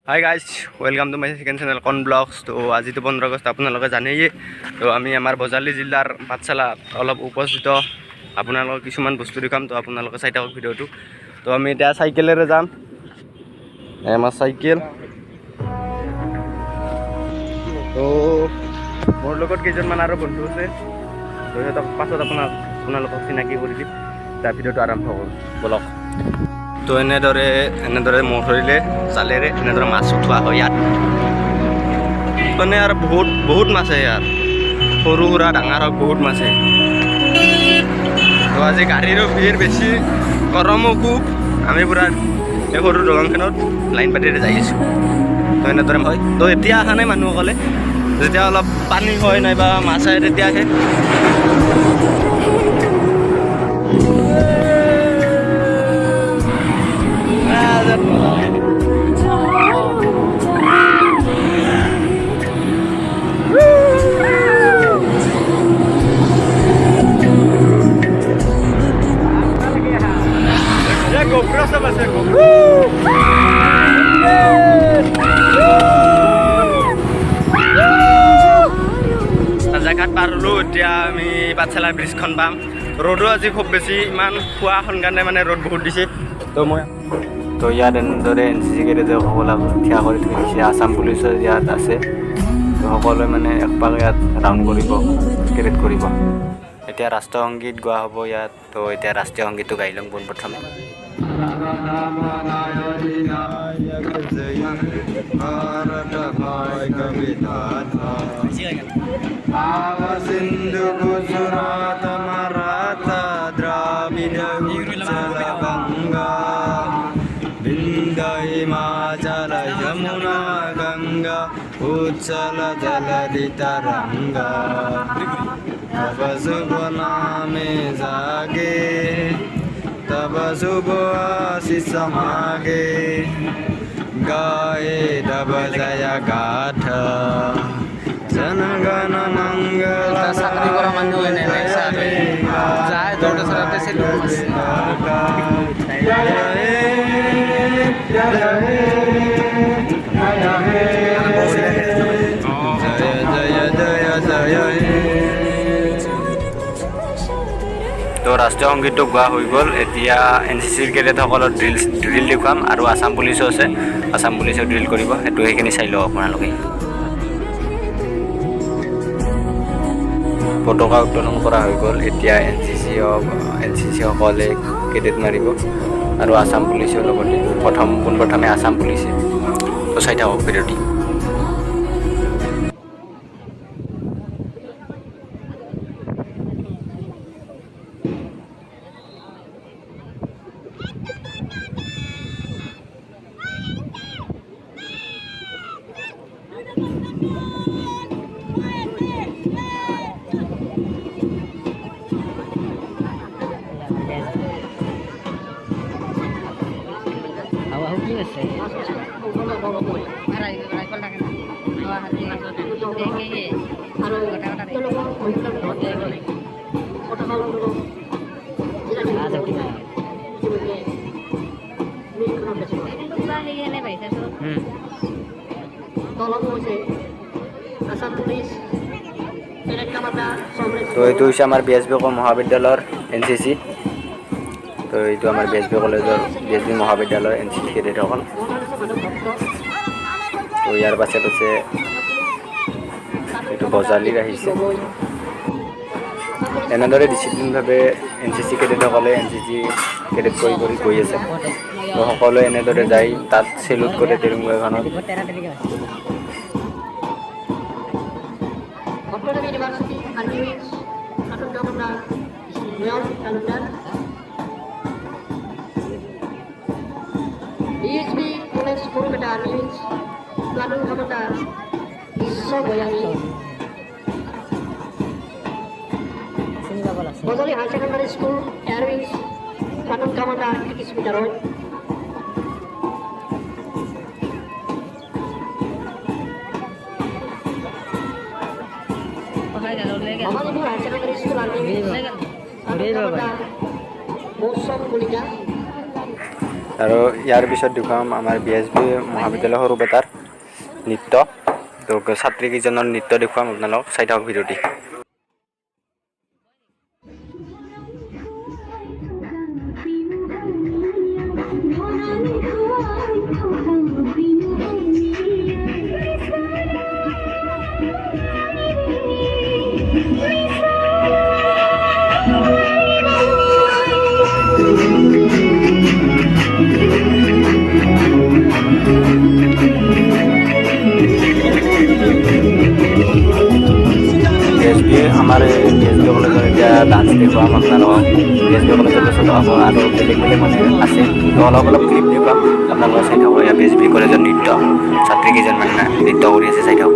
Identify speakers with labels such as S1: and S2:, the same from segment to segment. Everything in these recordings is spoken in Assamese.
S1: Hi guys, welcome to my second channel কন ব্লগছ। তো আজিতো 15 আগষ্ট আপোনালোকে জানেই। তো আমি আমাৰ বজালী জিলাৰ পাঠশালাত অলপ উপস্থিত আপোনালোকক কিছুমান বস্তু দেখাম। তো আপোনালোকে চাই থাকক ভিডিঅ'টো। তো আমি এতিয়া চাইকেলেৰে যাম। আমাৰ চাইকেল। তো মোৰ লগত কেইজনমান আৰু বন্ধু আছে। তো সিহঁতক পাছত আপোনালোকক চিনাকি কৰি দিম। তাৰ ভিডিঅ'টো আৰম্ভ কৰোঁ বলক। তো এনেদৰে মূৰ ধৰিলে জালেৰে এনেদৰে মাছ উঠোৱা হয় ইয়াত। মানে আৰু বহুত মাছ আছে ইয়াত, সৰু সুৰা ডাঙৰ হওক বহুত মাছ আছে। তো আজি গাড়ীৰো ভিৰ বেছি, গৰমো খুব। আমি পূৰা এই সৰু দলংখনত লাইন পাতিৰে যাই আছোঁ। তো এনেদৰে হয়। তো এতিয়া অহা নাই মানুহসকলে, যেতিয়া অলপ পানী হয় নাইবা মাছ আহে তেতিয়া আহে। জেগাত পাৰ হ'লোঁ। এতিয়া আমি পাঠশালা ব্ৰিজখন পাম। ৰ'দো আজি খুব বেছি ইমান খোৱা সোনকালে মানে ৰ'দ বহুত দিছে। তো ইয়াত এনেদৰে NCC কেডেটসকল থিয় কৰি থৈ দিছে। আছাম পুলিচৰ ইয়াত আছে। তো সকলোৱে মানে একপাক ইয়াত ৰাউণ্ড কৰিব, কেডেট কৰিব। এতিয়া ৰাষ্ট্ৰীয় সংগীত গোৱা হ'ব ইয়াত। তো এতিয়া ৰাষ্ট্ৰীয় সংগীতটো গাই লওঁ পোনপ্ৰথমে। সিন্ধু গুজরাট মারাঠা দ্রাবিড় উচ্চল গঙ্গা বিন্ধ্য হিমাচল যমুনা গঙ্গা উচ্চল জলধি তরঙ্গা তব শুভ নামে জাগে তব শুভ আশিষ মাগে গায়ে তব জয় গাথা জনগণ মঙ্গল। চাকরি করা মানুষ যায় দৌড়ে চলাতে ছিল। তো ৰাষ্ট্ৰীয় সংগীতটো গোৱা হৈ গ'ল। এতিয়া NCCৰ কেডেটসকলৰ ড্ৰিল দেখুৱাম আৰু আছাম পুলিচো আছে। আছাম পুলিচেও ড্ৰিল কৰিব, সেইখিনি চাই লওক আপোনালোকে। পতাকা উত্তোলন কৰা হৈ গ'ল। এতিয়া NCC সকলে কেডেট মাৰিব আৰু আছাম পুলিচৰ লগতে পোনপ্ৰথমে আছাম পুলিচে। তো চাই থাকক ভিডিঅ'টি। তো এইটো হৈছে আমাৰ BSB মহাবিদ্যালয়ৰ NCC। তো এইটো আমাৰ BSB কলেজৰ BSB মহাবিদ্যালয়ৰ NCC কেডেটসকল। তো ইয়াৰ পাছত আছে এইটো বজালীৰ আহিছে। এনেদৰে ডিচিপ্লিনভাৱে NCC কেডেটসকলে NCC কেডেট কৰি গৈ আছে। তো সকলোৱে এনেদৰে যাই তাত চেলুট কৰে তিৰংগাখনত।
S2: BSB College Kurupeta means Platoon Commander Isho Goyami. Bozali High Secondary School Airwings Platoon Commander Ikis Pitaroy. Bozali High Secondary School Airwings Platoon Commander Bosok Kulika.
S1: আৰু ইয়াৰ পিছত দেখুৱাম আমাৰ BSB মহাবিদ্যালয় সৰুপেটাৰ নৃত্য। তো ছাত্ৰীকেইজনৰ নৃত্য দেখুৱাম আপোনালোকক, চাই থাকক ভিডিঅ'টি। আমাৰ BSB কলেজৰ এতিয়া ডান্স দেখুৱাম আপোনালোকক। BSB কলেজৰ পিছত হ'ব আৰু বেলেগ বেলেগ মানে আছে, তো অলপ ক্লিপ দেখুৱাম আপোনালোকে, চাই থাকক। এয়া BSB কলেজৰ নৃত্য, ছাত্ৰীকেইজন মানে নৃত্য কৰি আছে, চাই থাকক।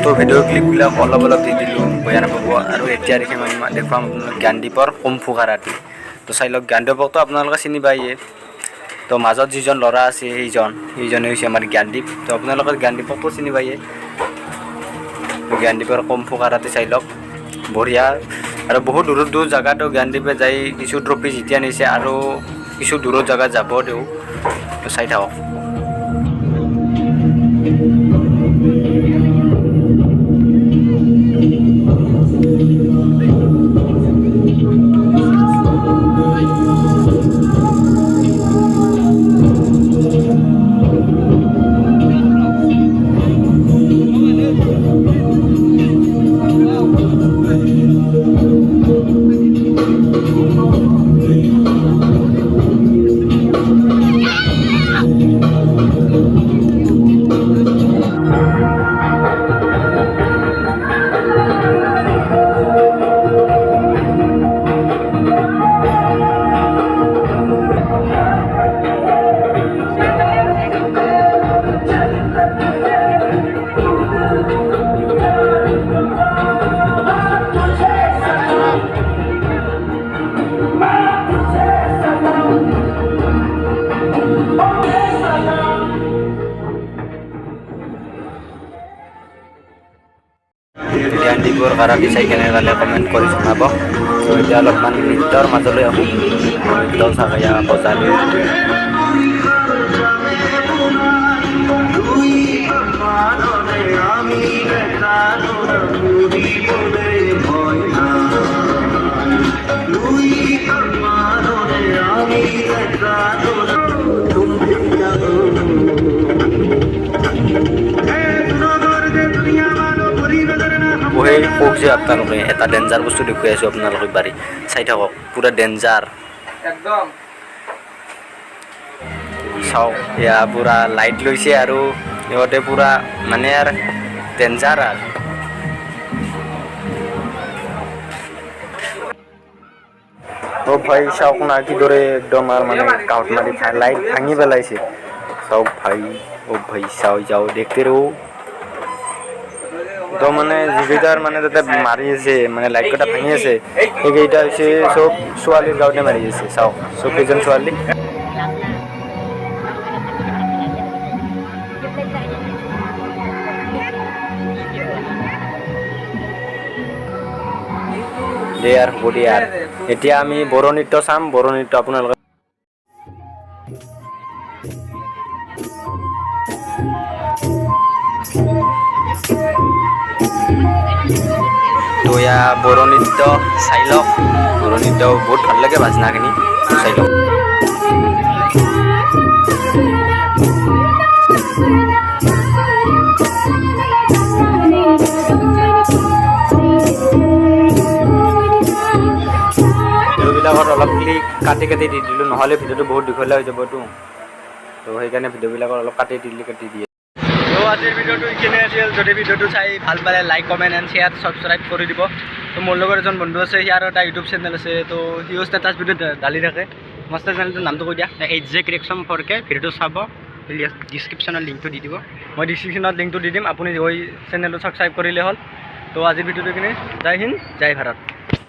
S1: তো ভিডিঅ' ক্লিপবিলাক অলপ দি দিলোঁ, বেয়া নাপাব। আৰু এতিয়া দেখি মই দেখুৱাম জ্ঞানদীপৰ কুমফু কাৰাটে। তো চাই লওক, জ্ঞানদীপকতো আপোনালোকে চিনি পায়ে। তো মাজত যিজন ল'ৰা আছে সেইজনে হৈছে আমাৰ জ্ঞানদীপ। তো আপোনালোকে জ্ঞানদীপকো চিনি পায়ে। জ্ঞানদীপৰ কুমফু কাৰাটে চাই লওক, বঢ়িয়া। আৰু বহুত দূৰ জেগাতো জ্ঞানদীপে যাই কিছু ট্ৰফি জিতি আনিছে, আৰু কিছু দূৰৰ জেগাত যাব তেওঁ। তো চাই থাকক। জ্ঞানদীপৰ কাৰাটে চাই কেনে পালে কমেণ্ট কৰি জনাব। তো এতিয়া অলপমান নৃত্যৰ মাজলৈ আহোঁ, নৃত্য চাগে বজালি। সেই কওক যে আপোনালোকে এটা ডেঞ্জাৰ বস্তু দেখুৱাই আছোঁ আপোনালোকে বাৰী, চাই থাকক। পুৰা ডেঞ্জাৰ একদম। চাওক, এয়া পুৰা লাইট লৈছে আৰু সিহঁতে পুৰা মানে আৰু ডেঞ্জাৰ। আৰু ভাই চাওক না, কিদৰে একদম আৰু মানে গাঁৱত মাৰি লাইট ভাঙি পেলাইছে। চাওক ভাই, ভাই চাও যাও দেখতে ৰহ। তো মানে যিকেইটাৰ মানে তাতে মাৰি আছে, মানে লাইট কেইটা ভাঙি আছে, সেইকেইটা হৈছে চব ছোৱালীৰ গাঁৱতে মাৰি আছে। চাওক, চব কেইজন ছোৱালী। হ'ব দিয়া। এতিয়া আমি বড়ো নৃত্য চাম। বড়ো নৃত্য আপোনালোকে তো এয়া বড়ো নৃত্য চাই লওক। বড়ো নৃত্য বহুত ভাল লাগে, বাজনাখিনি চাই লওক। ভিডিঅ'বিলাকত অলপ ক্লিক কাটি দি দিলোঁ, নহ'লে ভিডিঅ'টো বহুত দীঘলীয়া হৈ যাবতো। তো সেইকাৰণে ভিডিঅ'বিলাকত অলপ কাটি দিয়ে। তো আজিৰ ভিডিঅ'টো এইখিনিয়ে আছিল। যদি ভিডিঅ'টো চাই ভাল পালে like, comment and share, subscribe কৰি দিব। তো মোৰ লগত এজন বন্ধু আছে, সিয়াৰ এটা ইউটিউব চেনেল আছে, তো সিও ষ্টেটাছ ভিডিঅ' ডালি থাকে। মাষ্টাৰ চেনেলটোৰ নামটো কৈ দিয়া।
S3: HJ Creation 4K ভিডিঅ'টো চাব, ডিছক্ৰিপশ্যনত লিংকটো দি দিব।
S1: মই ডিছক্ৰিপশ্যনত লিংকটো দি দিম, আপুনি গৈ চেনেলটো ছাবস্ক্ৰাইব কৰিলে হ'ল। তো আজিৰ ভিডিঅ'টো কিনে জয় হিন্দ জয় ভাৰত।